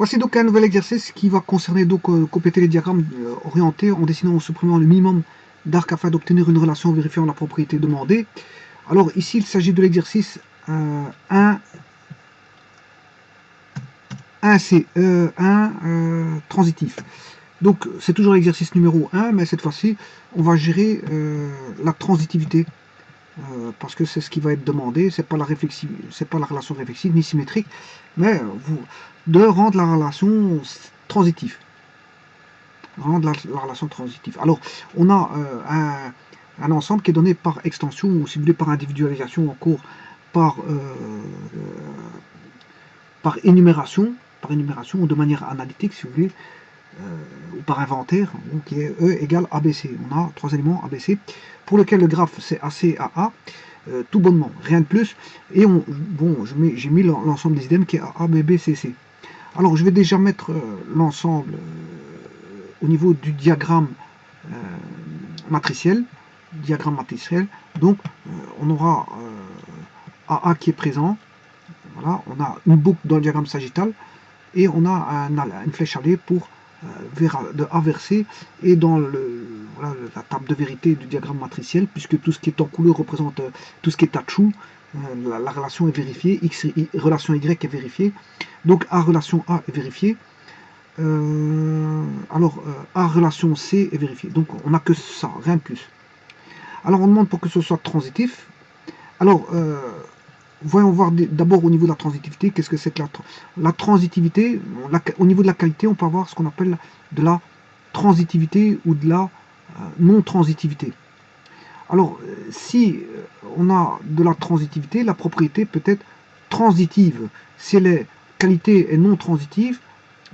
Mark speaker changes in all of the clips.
Speaker 1: Voici donc un nouvel exercice qui va concerner donc compléter les diagrammes orientés en dessinant ou en supprimant le minimum d'arcs afin d'obtenir une relation vérifiant la propriété demandée. Alors ici il s'agit de l'exercice 1 transitif. Donc c'est toujours l'exercice numéro 1, mais cette fois-ci on va gérer la transitivité. Parce que c'est ce qui va être demandé, c'est pas la relation réflexive ni symétrique, mais de rendre la relation transitive. Alors, on a un ensemble qui est donné par extension, ou ciblé par individualisation, encore par énumération, ou de manière analytique, si vous voulez, ou par inventaire, donc qui est E égale ABC. On a 3 éléments ABC, pour lequel le graphe c'est AC à A, tout bonnement, rien de plus. Et j'ai mis l'ensemble des idèmes qui est A, B, B, C, C. Alors je vais déjà mettre l'ensemble au niveau du diagramme matriciel. Donc on aura AA qui est présent. Voilà, on a une boucle dans le diagramme sagittal et on a une flèche allée pour de A vers C, et dans la table de vérité du diagramme matriciel, puisque tout ce qui est en couleur représente tout ce qui est à true, la relation est vérifiée, relation Y est vérifiée, donc A relation A est vérifiée, A relation C est vérifiée, donc on n'a que ça, rien de plus. Alors on demande pour que ce soit transitif. Alors voyons voir d'abord au niveau de la transitivité, qu'est-ce que c'est que la transitivité. Au niveau de la qualité, on peut avoir ce qu'on appelle de la transitivité ou de la non-transitivité. Alors, si on a de la transitivité, la propriété peut être transitive. Si qualité est non-transitive,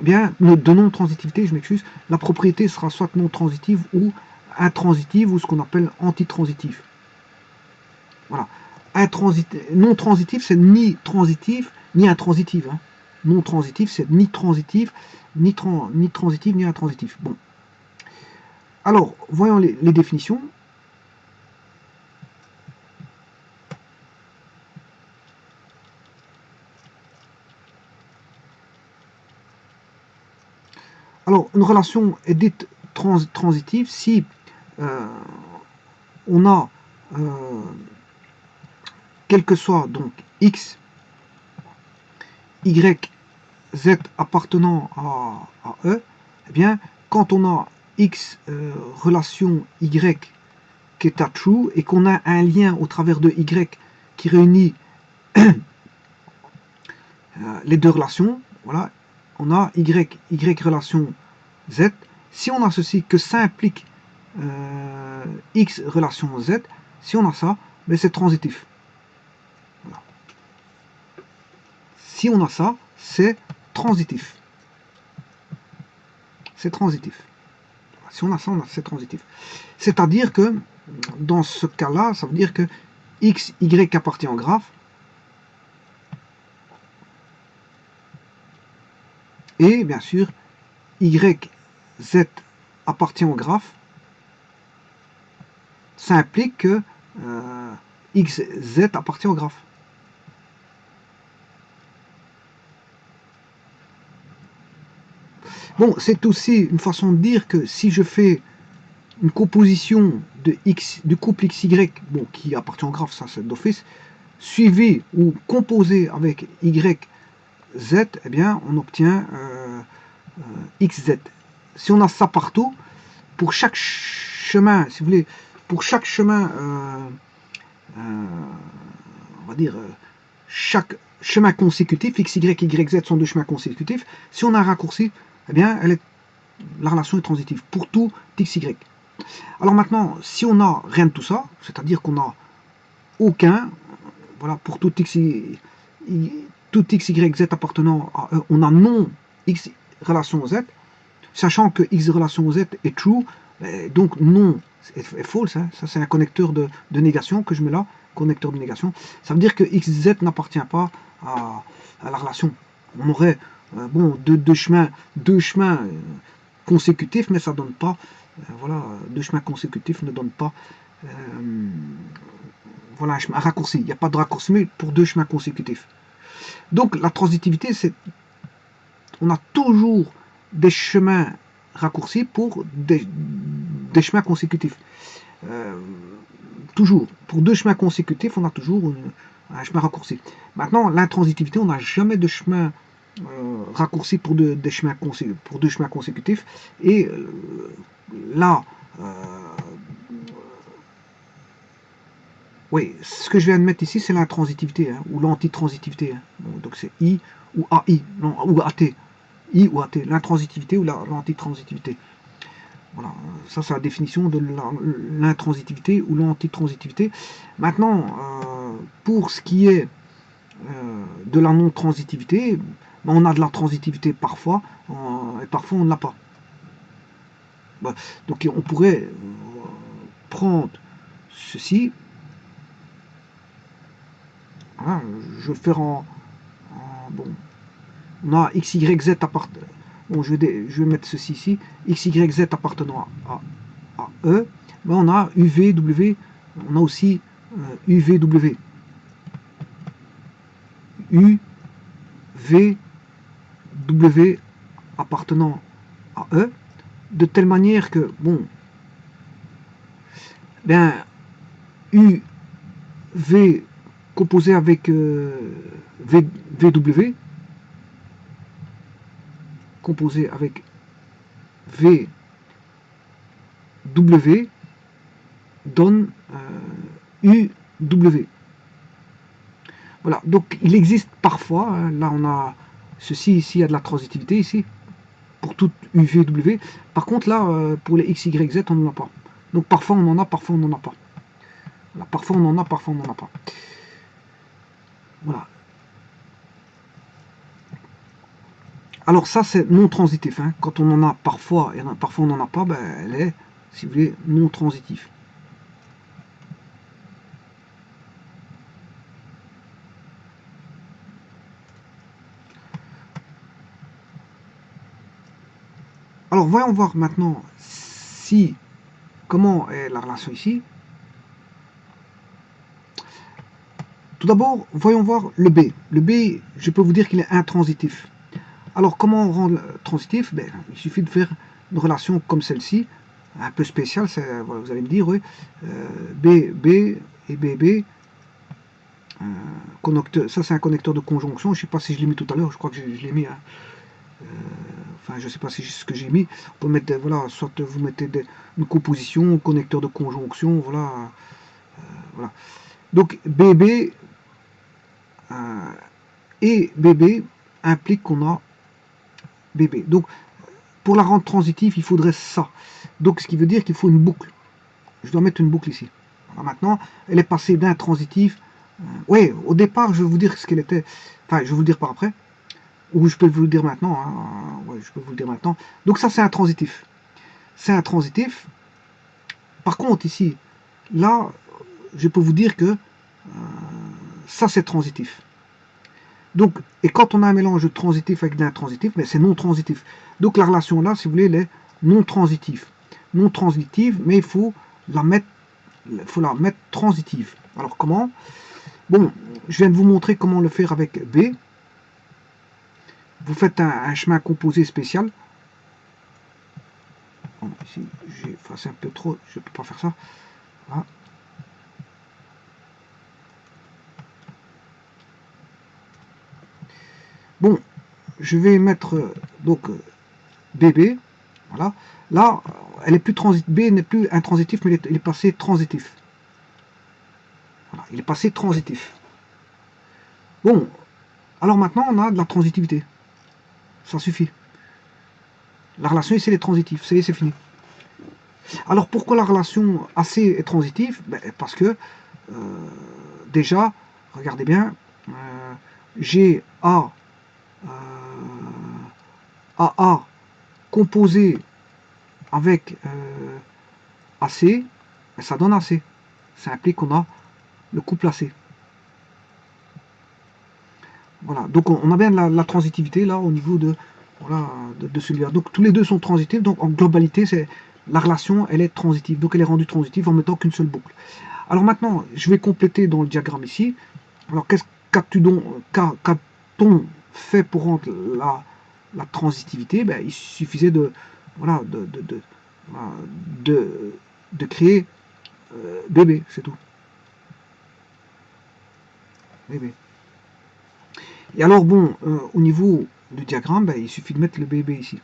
Speaker 1: bien, de non-transitivité, je m'excuse, la propriété sera soit non-transitive ou intransitive, ou ce qu'on appelle antitransitive. Voilà. Non transitif, c'est ni transitif, ni intransitif. Hein. Non transitif, c'est ni transitif, ni transitif, ni intransitif. Bon. Alors, voyons les définitions. Alors, une relation est dite transitive si on a, quel que soit donc X, Y, Z appartenant à E, eh bien, quand on a X relation Y qui est à true, et qu'on a un lien au travers de Y qui réunit les deux relations, voilà, on a Y relation Z. Si on a ceci, que ça implique X relation Z, si on a ça, ben c'est transitif. Voilà. Si on a ça, c'est transitif. C'est transitif. Si on a ça, c'est transitif. C'est-à-dire que, dans ce cas-là, ça veut dire que X, Y appartient au graphe, et bien sûr, Y, Z appartient au graphe. Ça implique que X, Z appartient au graphe. Bon, c'est aussi une façon de dire que si je fais une composition de X, du couple XY, bon, qui appartient au graphe, ça c'est d'office, suivi ou composé avec Y, Z, eh bien, on obtient XZ. Si on a ça partout, pour chaque chemin, si vous voulez, pour chaque chemin, on va dire, chaque chemin consécutif, X, Y, Y, Z sont deux chemins consécutifs, si on a un raccourci, eh bien, la relation est transitive pour tout X, Y. Alors maintenant, si on n'a rien de tout ça, c'est-à-dire qu'on n'a aucun, voilà, pour tout X, Y, Z appartenant à E, on a non X relation Z, sachant que X relation Z est true, donc non est false, hein, ça c'est un connecteur de négation que je mets là, connecteur de négation, ça veut dire que XZ n'appartient pas à la relation. On aurait deux chemins consécutifs, mais ça ne donne pas, voilà, deux chemins consécutifs ne donnent pas voilà, un raccourci. Il n'y a pas de raccourci mais pour deux chemins consécutifs. Donc la transitivité, c'est on a toujours des chemins raccourcis pour des chemins consécutifs. Toujours. Pour deux chemins consécutifs, on a toujours un chemin raccourci. Maintenant, l'intransitivité, on n'a jamais de chemin raccourci pour deux chemins consécutifs. Et là, oui, ce que je viens de mettre ici, c'est l'intransitivité, hein, ou l'antitransitivité. Hein. Bon, donc c'est I ou AI, non, ou AT. I ou AT, l'intransitivité ou l'antitransitivité. Voilà, ça c'est la définition de l'intransitivité ou l'antitransitivité. Maintenant, pour ce qui est de la non-transitivité, on a de la transitivité parfois, et parfois on ne l'a pas. Donc on pourrait prendre ceci, voilà, je vais le faire bon, on a x, y, z appartenant. Bon, je vais mettre ceci ici, x, y, z appartenant à E, mais on a UV, W, on a aussi UVW. U, V, W appartenant à E, de telle manière que, bon, ben, U, V composé avec VW, composé avec VW, donne UW. Voilà, donc il existe parfois, hein, là on a ceci ici, il y a de la transitivité ici, pour toute UVW. Par contre là, pour les X, Y, Z, on n'en a pas. Donc parfois on en a, parfois on n'en a pas. Voilà, parfois on en a, parfois on n'en a pas. Voilà. Alors ça c'est non transitif. Hein. Quand on en a parfois et parfois on n'en a pas, ben, elle est, si vous voulez, non transitive. Alors voyons voir maintenant si comment est la relation ici. Tout d'abord, voyons voir le B. Le B, je peux vous dire qu'il est intransitif. Alors comment rendre transitif? Ben, il suffit de faire une relation comme celle-ci, un peu spéciale, voilà, vous allez me dire, oui. B, B et BB. Ça c'est un connecteur de conjonction, je ne sais pas si je l'ai mis tout à l'heure, je crois que je l'ai mis. Hein. Enfin, je ne sais pas si c'est ce que j'ai mis. On peut mettre, voilà, soit vous mettez une composition, connecteur de conjonction, voilà. Voilà. Donc BB et BB implique qu'on a BB. Donc pour la rendre transitive, il faudrait ça. Donc ce qui veut dire qu'il faut une boucle. Je dois mettre une boucle ici. Alors, maintenant, elle est passée d'intransitif. Oui, au départ, je vais vous dire ce qu'elle était. Enfin, je vais vous le dire par après. Ou je peux vous le dire maintenant. Hein. Ouais, je peux vous le dire maintenant. Donc ça, c'est intransitif. C'est intransitif. Par contre, ici, là, je peux vous dire que ça, c'est transitif. Donc, et quand on a un mélange de transitif avec d'intransitif, ben, c'est non transitif. Donc la relation là, si vous voulez, elle est non transitive. Non transitive, mais il faut la mettre transitive. Alors comment? Bon, je viens de vous montrer comment le faire avec B. Vous faites un chemin composé spécial. Bon, ici, j'ai effacé un peu trop, je ne peux pas faire ça. Voilà. Bon, je vais mettre donc BB. Voilà. Là, elle est plus transitive. B n'est plus intransitif, mais il est passé transitif. Voilà, il est passé transitif. Bon, alors maintenant on a de la transitivité. Ça suffit. La relation ici elle est transitive. Ça y est, c'est fini. Alors pourquoi la relation AC est transitive? Ben, parce que déjà, regardez bien, j'ai AA composé avec AC, ça donne AC. Ça implique qu'on a le couple AC. Voilà, donc on a bien la transitivité là au niveau de, voilà, de celui-là. Donc tous les deux sont transitifs, donc en globalité, la relation elle est transitive, donc elle est rendue transitive en mettant qu'une seule boucle. Alors maintenant, je vais compléter dans le diagramme ici. Alors qu'a-t-on fait pour rendre la transitivité, ben, il suffisait de, voilà, voilà, de créer bébé, c'est tout. Bébé. Et alors bon, au niveau du diagramme, ben, il suffit de mettre le bébé ici.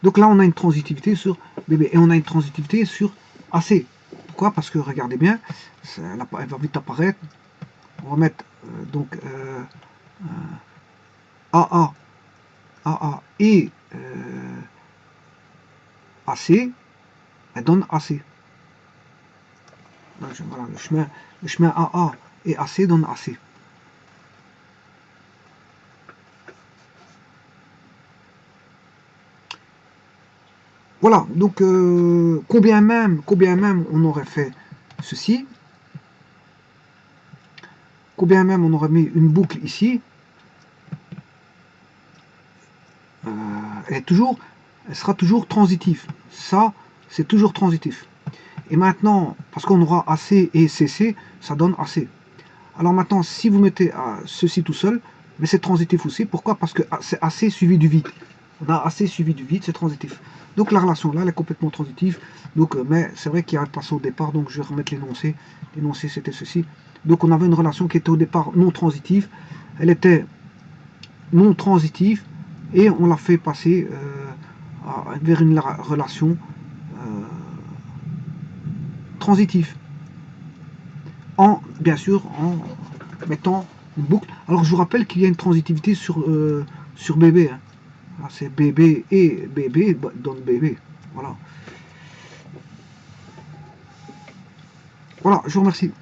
Speaker 1: Donc là, on a une transitivité sur bébé et on a une transitivité sur AC. Pourquoi? Parce que regardez bien, elle va vite apparaître. On va mettre donc AA, AA et AC, elle donne AC. Donc, voilà, le chemin AA et AC donne AC. Voilà, donc combien même on aurait fait ceci, combien même on aurait mis une boucle ici, elle sera toujours transitive. Ça, c'est toujours transitif. Et maintenant, parce qu'on aura AC et CC, ça donne AC. Alors maintenant, si vous mettez ceci tout seul, mais c'est transitif aussi. Pourquoi? Parce que c'est AC suivi du vide. On a AC suivi du vide, c'est transitif. Donc la relation là, elle est complètement transitive. Donc, mais c'est vrai qu'il y a un passé au départ, donc je vais remettre l'énoncé. L'énoncé, c'était ceci. Donc on avait une relation qui était au départ non transitive. Elle était non transitive et on l'a fait passer vers une relation transitive. Bien sûr, en mettant une boucle. Alors je vous rappelle qu'il y a une transitivité sur bébé. Hein. C'est bébé et bébé donne bébé. Voilà. Voilà, je vous remercie.